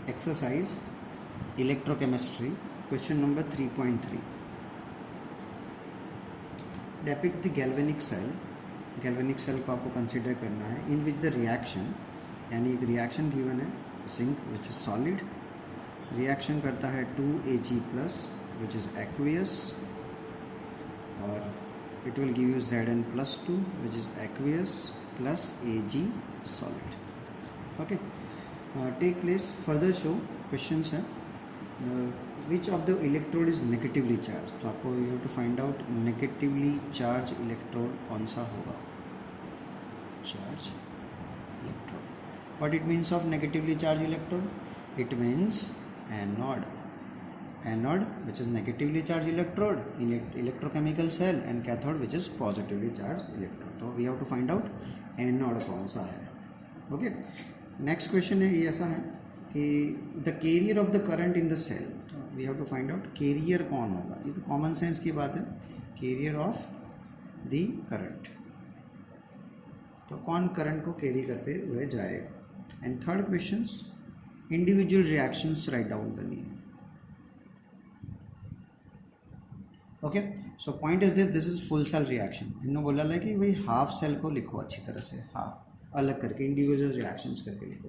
Exercise Electrochemistry, question number 3.3. Depict the galvanic cell. galvanic cell को आपको consider करना है in which the reaction, यानी एक रिएक्शन गिवन है zinc which is solid, reaction करता है 2Ag plus which is aqueous, और it will give you Zn plus 2 which is aqueous plus Ag solid. Okay. Take place further show questions है which of the electrode is negatively charged. तो आपको you have to find out negatively charged electrode कौन सा होगा. Charged electrode. What it means of negatively charged electrode? It means anode. Anode which is negatively charged electrode in electrochemical cell, and cathode which is positively charged electrode. तो we have to find out anode कौन सा है. Okay. Next question है ये ऐसा है कि the carrier of the current in the cell. तो we have to find out carrier कौन होगा. ये तो कॉमन सेंस की बात है, कैरियर ऑफ द करंट. तो कौन करंट को कैरी करते हुए जाएगा. And third questions, individual reactions write down करनी है. Okay, so point is this is full cell reaction. इन्होंने बोला है कि भाई हाफ सेल को लिखो अच्छी तरह से, हाफ अलग करके इंडिविजुअल रिएक्शंस करके लिखो.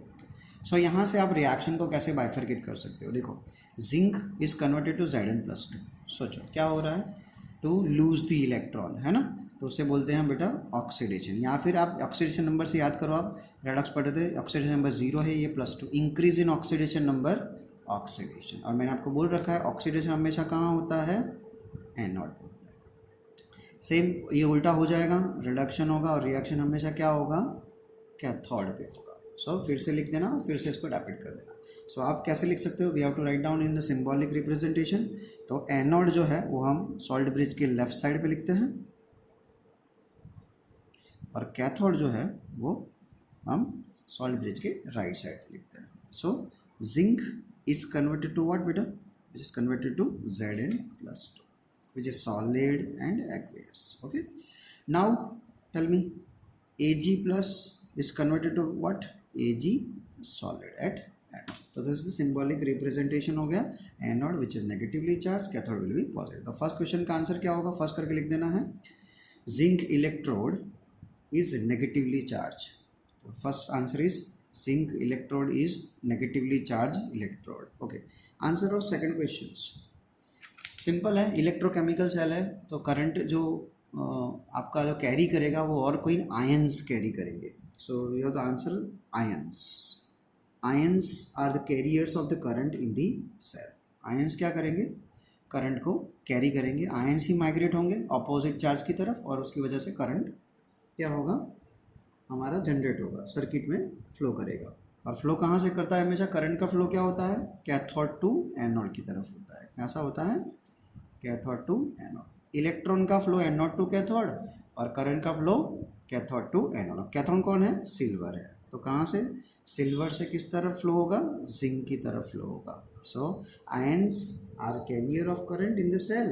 सो यहाँ से आप रिएक्शन को कैसे बाइफरकेट कर सकते हो. देखो, zinc is converted to Zn+2. सोचो क्या हो रहा है, टू लूज द इलेक्ट्रॉन, है ना. तो उससे बोलते हैं बेटा ऑक्सीडेशन, या फिर आप ऑक्सीडेशन नंबर से याद करो. आप रेडॉक्स पढ़े थे, ऑक्सीडेशन नंबर 0 है, ये +2. Increase in oxidation number, oxidation. और मैंने आपको बोल रखा है ऑक्सीडेशन हमेशा कहाँ होता है, एनोड होता है. सेम ये उल्टा हो जाएगा, रिडक्शन होगा और रिएक्शन हमेशा क्या होगा, कैथोड पे होगा. सो फिर से लिख देना, फिर से इसको डेपिक्ट कर देना. सो आप कैसे लिख सकते हो, we have to write down in the symbolic representation. तो एनोड जो है वो हम सॉल्ट ब्रिज के लेफ्ट साइड पे लिखते हैं, और कैथोड जो है वो हम सॉल्ट ब्रिज के राइट साइड पे लिखते हैं. So zinc is converted to what बेटा, which is converted to Zn+2 which is solid and aqueous. Okay, now tell me, Ag plus is converted to what, Ag solid at anode. So this is the symbolic representation हो गया. Anode which is negatively charged, cathode will be positive. तो first question का answer क्या होगा, first करके लिख देना है, zinc electrode is negatively charge. तो first answer is zinc electrode is negatively charge electrode. Okay, answer of second question simple है. इलेक्ट्रोकेमिकल सेल है, तो करंट जो आपका जो कैरी करेगा वो और कोई आयंस कैरी करेंगे. So you have the answer ions. Ions are the carriers of the current in the cell. Ions क्या करेंगे, करंट को कैरी करेंगे. आयंस ही माइग्रेट होंगे ऑपोजिट चार्ज की तरफ, और उसकी वजह से करंट क्या होगा, हमारा जनरेट होगा, सर्किट में फ्लो करेगा. और फ्लो कहाँ से करता है, हमेशा करंट का फ्लो क्या होता है, कैथोड टू एनोड की तरफ होता है. कैसा होता है, कैथोड टू एनोड. इलेक्ट्रॉन का फ्लो एनोड टू कैथोड, और करंट का flow cathode to anode. Cathode कौन है, सिल्वर है. तो कहाँ से, सिल्वर से किस तरफ फ्लो होगा, जिंक की तरफ फ्लो होगा. So ions are carrier of current in the cell.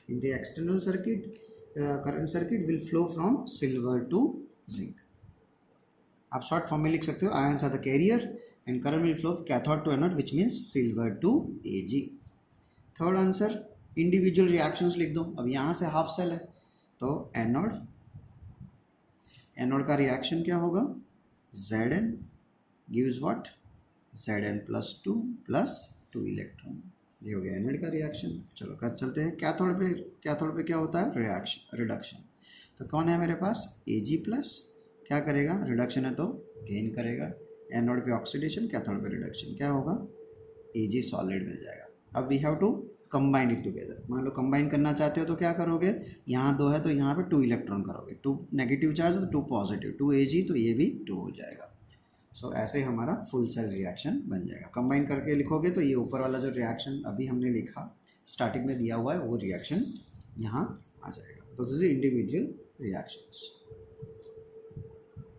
In the external circuit, current circuit will flow from silver to zinc. आप शॉर्ट फॉर्म में लिख सकते हो, ions are the carrier and current will flow cathode to anode which means silver to Ag. Third answer, individual reactions लिख दो. अब यहाँ से हाफ सेल है, तो एनोड, एनोड का रिएक्शन क्या होगा, Zn gives what, Zn+2 plus 2 electron. ये हो गया एनोड का रिएक्शन. चलो कर चलते हैं कैथोड पे. कैथोड पे क्या होता है, रिएक्शन, रिडक्शन. तो कौन है मेरे पास, Ag+, क्या करेगा, रिडक्शन है तो गेन करेगा. एनोड पे ऑक्सीडेशन, कैथोड पे रिडक्शन, क्या होगा, Ag सॉलिड मिल जाएगा. अब we have to combine it together. मान लो कंबाइन करना चाहते हो तो क्या करोगे, यहाँ 2 है तो यहाँ पे 2 इलेक्ट्रॉन करोगे. 2 नेगेटिव चार्ज तो 2 पॉजिटिव, 2 Ag तो ये भी 2 हो जाएगा. सो ऐसे हमारा फुल सेल रिएक्शन बन जाएगा. कंबाइन करके लिखोगे तो ये ऊपर वाला जो रिएक्शन अभी हमने लिखा स्टार्टिंग में दिया हुआ है वो रिएक्शन यहाँ आ जाएगा. तो दिस इज इंडिविजुअल रिएक्शंस.